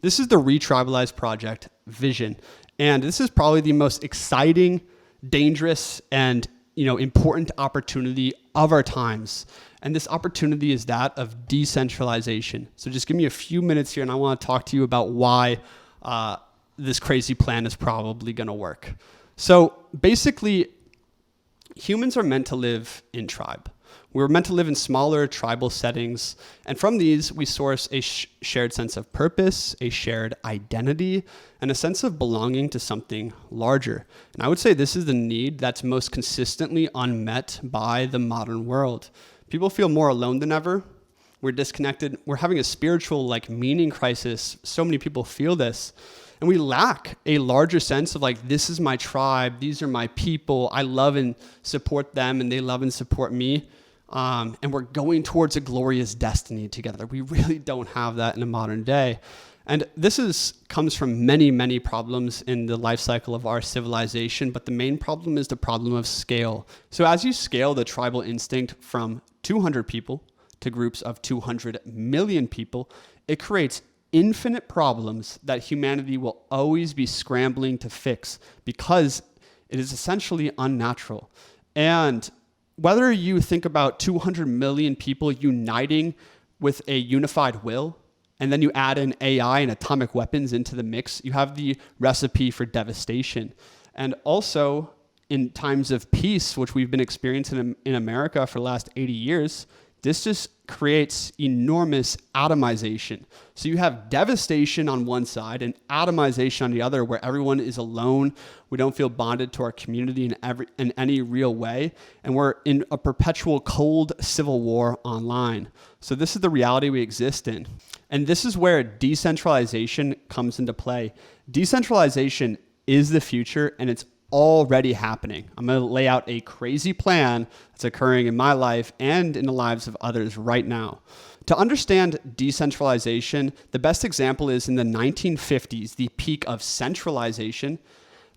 This is the ReTribalize project vision. And this is probably the most exciting, dangerous, and important opportunity of our times. And this opportunity is that of decentralization. So just give me a few minutes here and I want to talk to you about why this crazy plan is probably going to work. So basically, humans are meant to live in tribe. We're meant to live in smaller tribal settings. And from these, we source a shared sense of purpose, a shared identity, and a sense of belonging to something larger. And I would say this is the need that's most consistently unmet by the modern world. People feel more alone than ever. We're disconnected. We're having a spiritual meaning crisis. So many people feel this. And we lack a larger sense of this is my tribe. These are my people. I love and support them and they love and support me. And we're going towards a glorious destiny together. We really don't have that in the modern day. And this comes from many, many problems in the life cycle of our civilization, but the main problem is the problem of scale. So as you scale the tribal instinct from 200 people to groups of 200 million people, it creates infinite problems that humanity will always be scrambling to fix because it is essentially unnatural. And whether you think about 200 million people uniting with a unified will, and then you add in AI and atomic weapons into the mix, you have the recipe for devastation. And also, in times of peace, which we've been experiencing in America for the last 80 years, this just creates enormous atomization. So you have devastation on one side and atomization on the other, where everyone is alone. We don't feel bonded to our community in any real way. And we're in a perpetual cold civil war online. So this is the reality we exist in. And this is where decentralization comes into play. Decentralization is the future, and it's already happening. I'm going to lay out a crazy plan that's occurring in my life and in the lives of others right now. To understand decentralization, the best example is in the 1950s, the peak of centralization.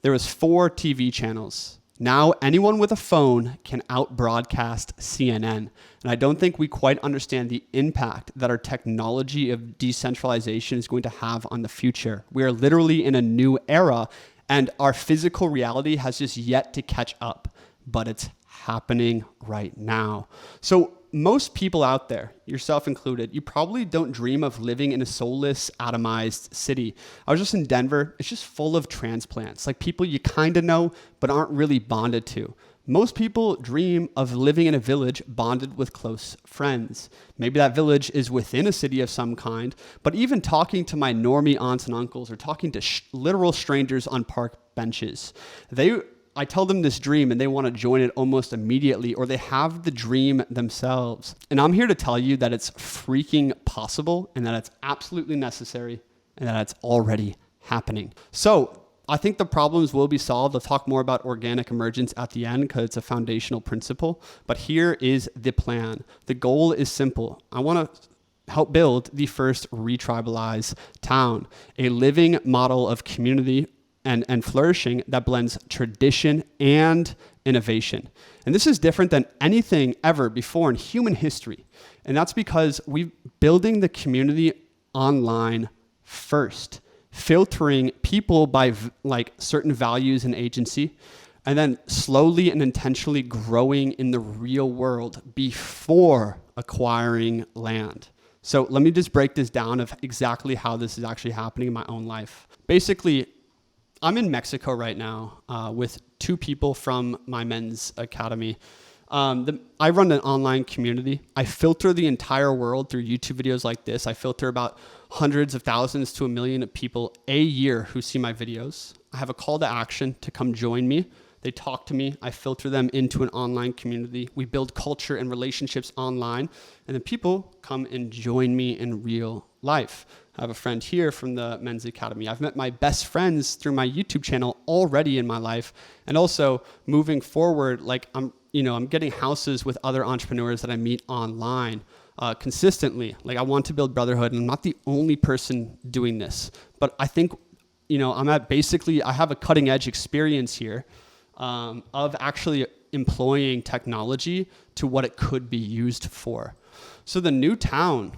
There was 4 TV channels. Now anyone with a phone can out-broadcast CNN. And I don't think we quite understand the impact that our technology of decentralization is going to have on the future. We are literally in a new era, and our physical reality has just yet to catch up, but it's happening right now. So most people out there, yourself included, you probably don't dream of living in a soulless, atomized city. I was just in Denver. It's just full of transplants, people you kind of know, but aren't really bonded to. Most people dream of living in a village bonded with close friends. Maybe that village is within a city of some kind, but even talking to my normie aunts and uncles or talking to literal strangers on park benches, I tell them this dream and they want to join it almost immediately, or they have the dream themselves. And I'm here to tell you that it's freaking possible and that it's absolutely necessary and that it's already happening. So I think the problems will be solved. I'll talk more about organic emergence at the end because it's a foundational principle. But here is the plan. The goal is simple. I want to help build the first retribalized town, a living model of community and flourishing that blends tradition and innovation. And this is different than anything ever before in human history. And that's because we're building the community online first, filtering people by certain values and agency, and then slowly and intentionally growing in the real world before acquiring land. So let me just break this down of exactly how this is actually happening in my own life. Basically, I'm in Mexico right now with 2 people from my men's academy. I run an online community. I filter the entire world through YouTube videos like this. I filter about hundreds of thousands to 1 million of people a year who see my videos. I have a call to action to come join me. They talk to me. I filter them into an online community. We build culture and relationships online, and then people come and join me in real life. I have a friend here from the Men's Academy. I've met my best friends through my YouTube channel already in my life. And also moving forward, I'm getting houses with other entrepreneurs that I meet online consistently. I want to build brotherhood, and I'm not the only person doing this. But I think, I have a cutting edge experience here of actually employing technology to what it could be used for. So the new town,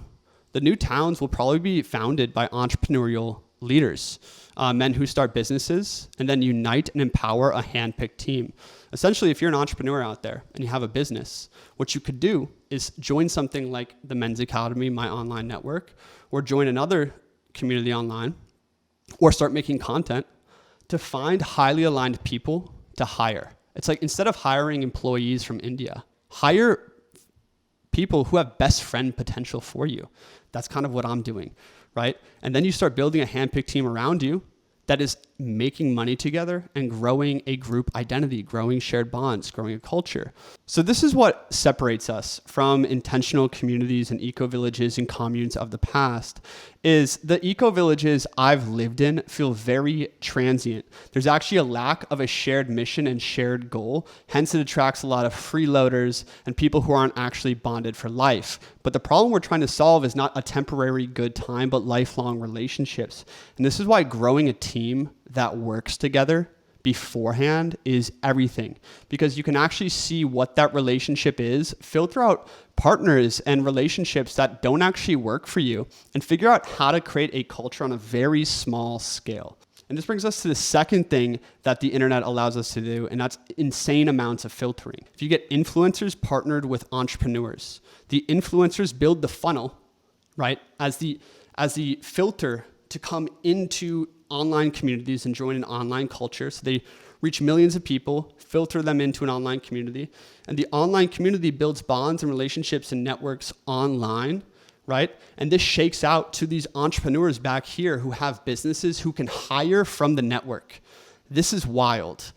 The new towns will probably be founded by entrepreneurial leaders, men who start businesses and then unite and empower a handpicked team. Essentially, if you're an entrepreneur out there and you have a business, what you could do is join something like the Men's Academy, my online network, or join another community online, or start making content to find highly aligned people to hire. It's like, instead of hiring employees from India, hire people who have best friend potential for you. That's kind of what I'm doing, right? And then you start building a handpicked team around you that is making money together and growing a group identity, growing shared bonds, growing a culture. So this is what separates us from intentional communities and eco-villages and communes of the past, is the eco-villages I've lived in feel very transient. There's actually a lack of a shared mission and shared goal. Hence, it attracts a lot of freeloaders and people who aren't actually bonded for life. But the problem we're trying to solve is not a temporary good time, but lifelong relationships. And this is why growing a team that works together beforehand is everything, because you can actually see what that relationship is, filter out partners and relationships that don't actually work for you, and figure out how to create a culture on a very small scale. And this brings us to the second thing that the internet allows us to do, and that's insane amounts of filtering. If you get influencers partnered with entrepreneurs, the influencers build the funnel, right, as the filter to come into online communities and join an online culture. So they reach millions of people, filter them into an online community, and the online community builds bonds and relationships and networks online, right? And this shakes out to these entrepreneurs back here who have businesses who can hire from the network. This is wild.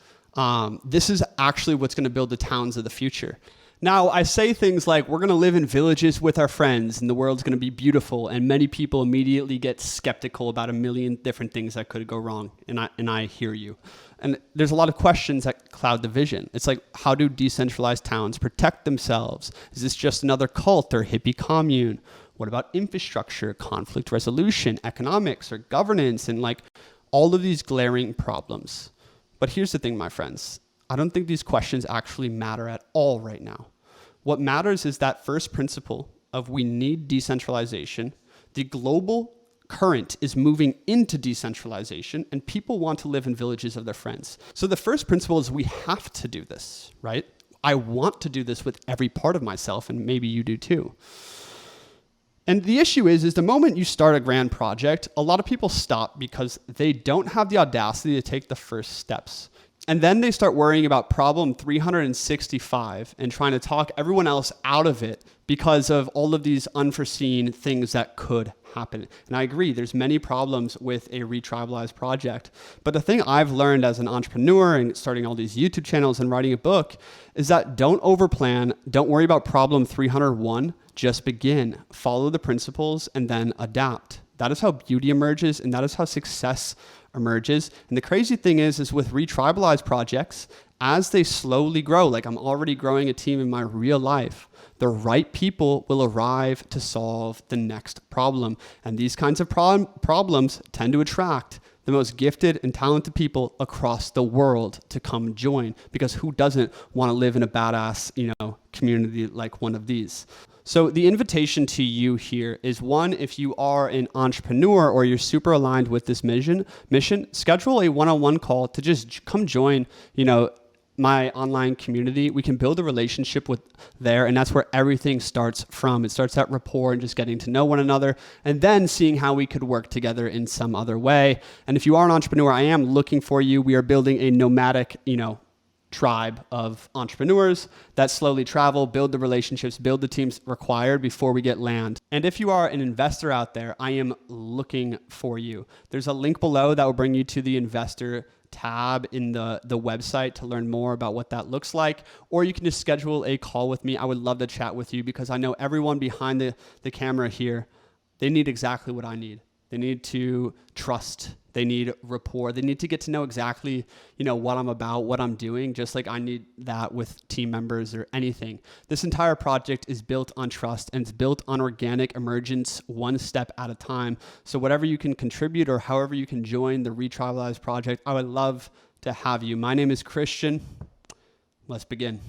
This is actually what's going to build the towns of the future. Now, I say things like, we're going to live in villages with our friends and the world's going to be beautiful, and many people immediately get skeptical about a million different things that could go wrong, and I hear you. And there's a lot of questions that cloud the vision. It's like, how do decentralized towns protect themselves? Is this just another cult or hippie commune? What about infrastructure, conflict resolution, economics, or governance, and like all of these glaring problems? But here's the thing, my friends. I don't think these questions actually matter at all right now. What matters is that first principle of we need decentralization. The global current is moving into decentralization, and people want to live in villages of their friends. So the first principle is we have to do this, right? I want to do this with every part of myself, and maybe you do too. And the issue is the moment you start a grand project, a lot of people stop because they don't have the audacity to take the first steps. And then they start worrying about problem 365 and trying to talk everyone else out of it because of all of these unforeseen things that could happen. And I agree, there's many problems with a ReTribalize project. But the thing I've learned as an entrepreneur and starting all these YouTube channels and writing a book is that don't overplan, don't worry about problem 301, just begin, follow the principles, and then adapt. That is how beauty emerges, and that is how success emerges. And the crazy thing is with ReTribalize projects, as they slowly grow, like I'm already growing a team in my real life, the right people will arrive to solve the next problem. And these kinds of problems tend to attract the most gifted and talented people across the world to come join, because who doesn't want to live in a badass, community like one of these? So the invitation to you here is, one, if you are an entrepreneur or you're super aligned with this mission, schedule a one-on-one call to just come join, my online community. We can build a relationship with there, and that's where everything starts from. It starts that rapport and just getting to know one another, and then seeing how we could work together in some other way. And if you are an entrepreneur, I am looking for you. We are building a nomadic, tribe of entrepreneurs that slowly travel, build the relationships, build the teams required before we get land. And if you are an investor out there, I am looking for you. There's a link below that will bring you to the investor tab in the website to learn more about what that looks like, or you can just schedule a call with me. I would love to chat with you, because I know everyone behind the camera here, they need exactly what I need. They need to trust. They need rapport. They need to get to know exactly, what I'm about, what I'm doing, just like I need that with team members or anything. This entire project is built on trust, and it's built on organic emergence, one step at a time. So whatever you can contribute or however you can join the ReTribalize project, I would love to have you. My name is Christian. Let's begin.